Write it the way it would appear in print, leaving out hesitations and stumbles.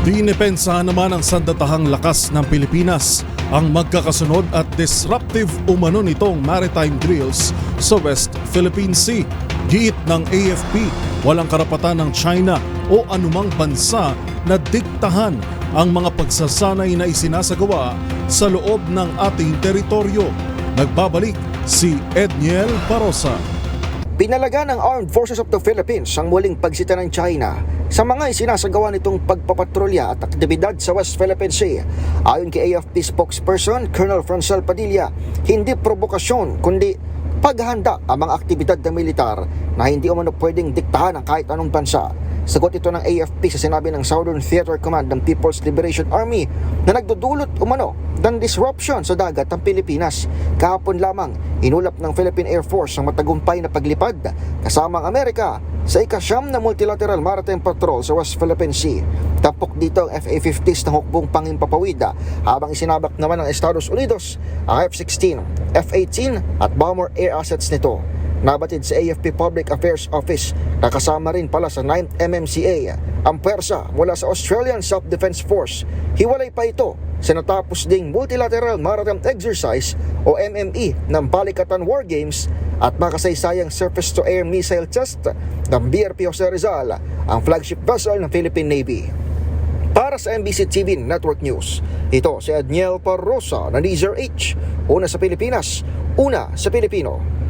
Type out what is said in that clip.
Dinipensahan naman ng sandatahang lakas ng Pilipinas ang magkakasunod at disruptive umano nitong maritime drills sa West Philippine Sea. Giit ng AFP, walang karapatan ng China o anumang bansa na diktahan ang mga pagsasanay na isinasagawa sa loob ng ating teritoryo. Nagbabalik si Edniel Parosa. Pinalaga ng Armed Forces of the Philippines ang muling pagsita ng China sa mga isinasagawa nitong pagpapatrolya at aktibidad sa West Philippine Sea. Ayon kay AFP spokesperson Colonel Francel Padilla, hindi provokasyon kundi paghahanda ang mga aktibidad ng militar na hindi umano pwedeng diktahan ng kahit anong bansa. Sagot ito ng AFP sa sinabi ng Southern Theater Command ng People's Liberation Army na nagdudulot umano ng disruption sa dagat ng Pilipinas. Kahapon lamang, inulap ng Philippine Air Force ang matagumpay na paglipad kasama ang Amerika sa ika-9 na Multilateral Maritime Patrol sa West Philippine Sea. Tapok dito ang FA-50s ng hukbong Pangimpapawid habang isinabak naman ng Estados Unidos ang F-16, F-18 at bomber air assets nito. Nabatid sa AFP Public Affairs Office na kasama rin pala sa 9th MMCA ang pwersa mula sa Australian Self-Defense Force. Hiwalay pa ito sa natapos ding Multilateral Maritime Exercise o MME ng Balikatan War Games at makasaysayang surface-to-air missile test ng BRP Jose Rizal, ang flagship vessel ng Philippine Navy. Para sa MBC TV Network News, ito si Edniel Parosa na Nizar H. Una sa Pilipinas, una sa Pilipino.